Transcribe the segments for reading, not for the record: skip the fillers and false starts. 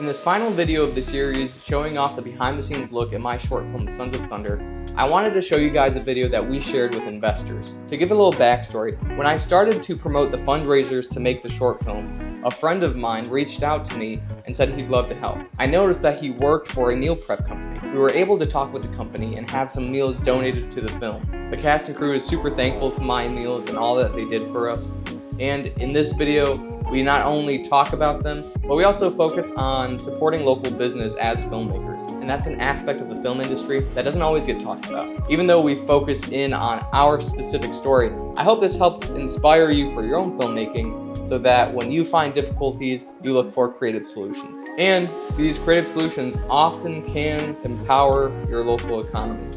In this final video of the series, showing off the behind-the-scenes look at my short film, Sons of Thunder, I wanted to show you guys a video that we shared with investors. To give a little backstory, when I started to promote the fundraisers to make the short film, a friend of mine reached out to me and said he'd love to help. I noticed that he worked for a meal prep company. We were able to talk with the company and have some meals donated to the film. The cast and crew is super thankful to My Meals and all that they did for us. And in this video, we not only talk about them, but we also focus on supporting local business as filmmakers. And that's an aspect of the film industry that doesn't always get talked about. Even though we focused in on our specific story, I hope this helps inspire you for your own filmmaking so that when you find difficulties, you look for creative solutions. And these creative solutions often can empower your local economy.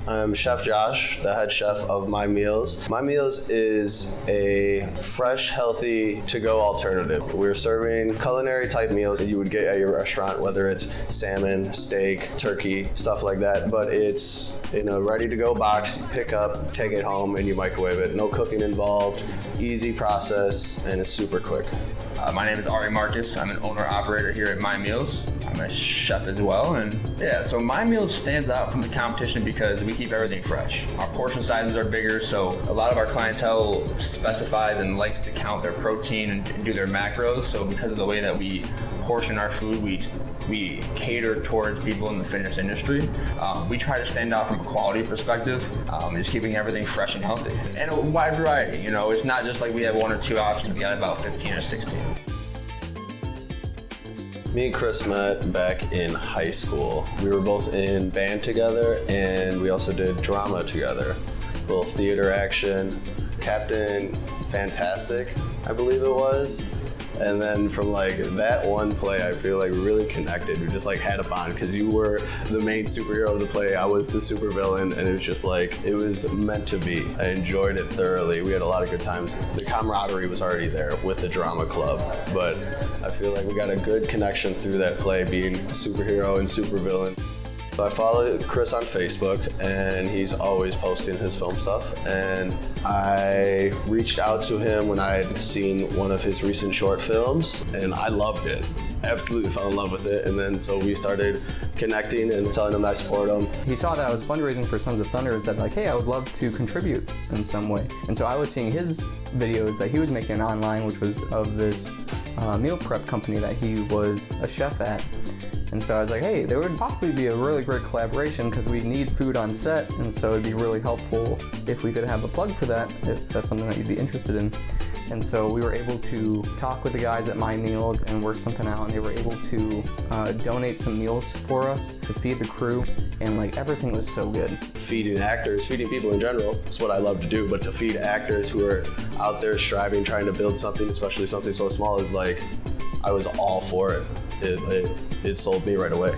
I'm Chef Josh, the head chef of My Meals. My Meals is a fresh, healthy, to-go alternative. We're serving culinary type meals that you would get at your restaurant, whether it's salmon, steak, turkey, stuff like that. But it's in a ready-to-go box, you pick up, take it home, and you microwave it. No cooking involved, easy process, and it's super quick. My name is Ari Marcus. I'm an owner-operator here at My Meals. I'm a chef as well, and yeah, so My Meals stands out from the competition because we keep everything fresh. Our portion sizes are bigger, so a lot of our clientele specifies and likes to count their protein and do their macros, so because of the way that we portion our food, we cater towards people in the fitness industry. We try to stand out from a quality perspective, just keeping everything fresh and healthy. And a wide variety, you know, it's not just like we have one or two options, we got about 15 or 16. Me and Chris met back in high school. We were both in band together and we also did drama together. A little theater action. Captain Fantastic, I believe it was. And then from like that one play, I feel like we really connected. We just like had a bond because you were the main superhero of the play. I was the supervillain, and it was just like, it was meant to be. I enjoyed it thoroughly. We had a lot of good times. The camaraderie was already there with the drama club, but I feel like we got a good connection through that play, being superhero and supervillain. I follow Chris on Facebook, and he's always posting his film stuff. And I reached out to him when I had seen one of his recent short films, and I loved it. Absolutely fell in love with it. And then so we started connecting and telling him I support him. He saw that I was fundraising for Sons of Thunder and said like, hey, I would love to contribute in some way. And so I was seeing his videos that he was making online, which was of this meal prep company that he was a chef at. And so I was like, hey, there would possibly be a really great collaboration because we need food on set, and so it'd be really helpful if we could have a plug for that, if that's something that you'd be interested in. And so we were able to talk with the guys at My Meals and work something out, and they were able to donate some meals for us to feed the crew, and like everything was so good. Feeding actors, feeding people in general, is what I love to do, but to feed actors who are out there striving, trying to build something, especially something so small, is like, I was all for it. It sold me right away.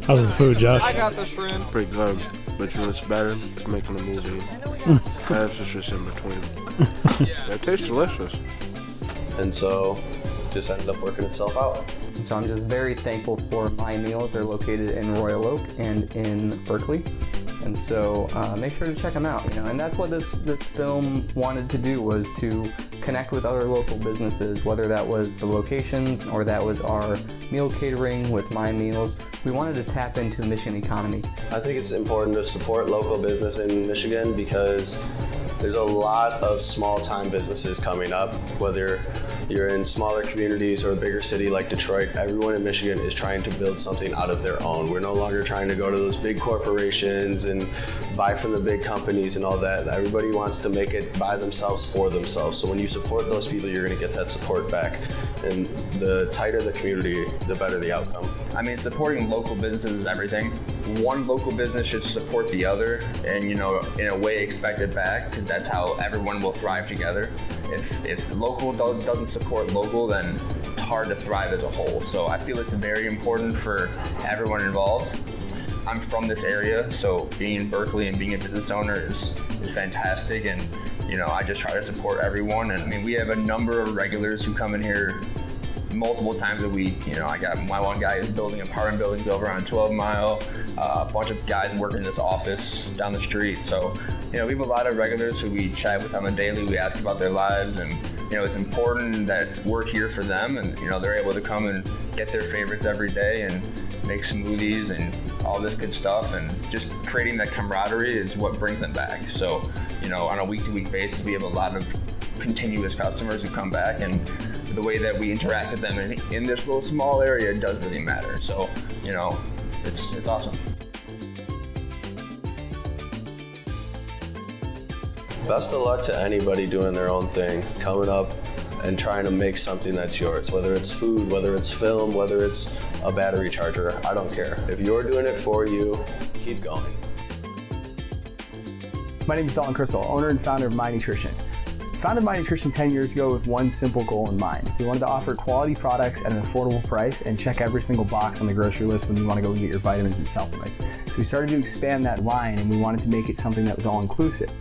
How's the food, Josh? I got this, friend. Pretty good, but you know what's better? It's making a movie. That's just in between. It tastes delicious. And so, just ended up working itself out. And so I'm just very thankful for My Meals. They're located in Royal Oak and in Berkeley. And so make sure to check them out, you know. And that's what this film wanted to do, was to connect with other local businesses, whether that was the locations or that was our meal catering with My Meals. We wanted to tap into the Michigan economy. I think it's important to support local business in Michigan because there's a lot of small-time businesses coming up, whether you're in smaller communities or a bigger city like Detroit. Everyone in Michigan is trying to build something out of their own. We're no longer trying to go to those big corporations and buy from the big companies and all that. Everybody wants to make it by themselves for themselves. So when you support those people, you're gonna get that support back. And the tighter the community, the better the outcome. I mean, supporting local businesses is everything. One local business should support the other and, you know, in a way expect it back, because that's how everyone will thrive together. If local doesn't support local, then it's hard to thrive as a whole. So I feel it's very important for everyone involved. I'm from this area, so being in Berkeley and being a business owner is fantastic, and you know, I just try to support everyone. And I mean, we have a number of regulars who come in here multiple times a week. You know, I got my one guy is building apartment buildings over on 12 Mile, a bunch of guys working in this office down the street. So, you know, we have a lot of regulars who we chat with on the daily. We ask about their lives, and you know, it's important that we're here for them, and you know, they're able to come and get their favorites every day and make smoothies and all this good stuff, and just creating that camaraderie is what brings them back. So, you know, on a week-to-week basis, we have a lot of continuous customers who come back, and the way that we interact with them in this little small area does really matter. So, you know, it's awesome. Best of luck to anybody doing their own thing, coming up and trying to make something that's yours, whether it's food, whether it's film, whether it's a battery charger, I don't care. If you're doing it for you, keep going. My name is Dalton Crystal, owner and founder of My Nutrition. I founded My Nutrition 10 years ago with one simple goal in mind. We wanted to offer quality products at an affordable price and check every single box on the grocery list when you want to go get your vitamins and supplements. So we started to expand that line, and we wanted to make it something that was all inclusive.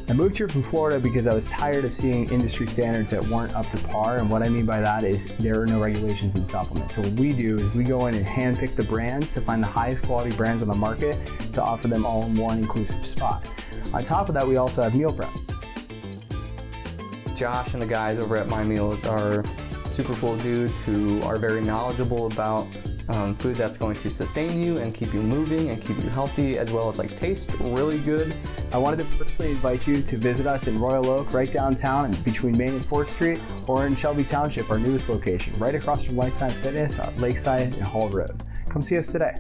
I moved here from Florida because I was tired of seeing industry standards that weren't up to par, and what I mean by that is there are no regulations in supplements. So what we do is we go in and handpick the brands to find the highest quality brands on the market to offer them all in one inclusive spot. On top of that, we also have meal prep. Josh and the guys over at My Meals are super cool dudes who are very knowledgeable about food that's going to sustain you and keep you moving and keep you healthy, as well as like taste really good. I wanted to personally invite you to visit us in Royal Oak, right downtown and between Main and 4th Street, or in Shelby Township, our newest location, right across from Lifetime Fitness on Lakeside and Hall Road. Come see us today.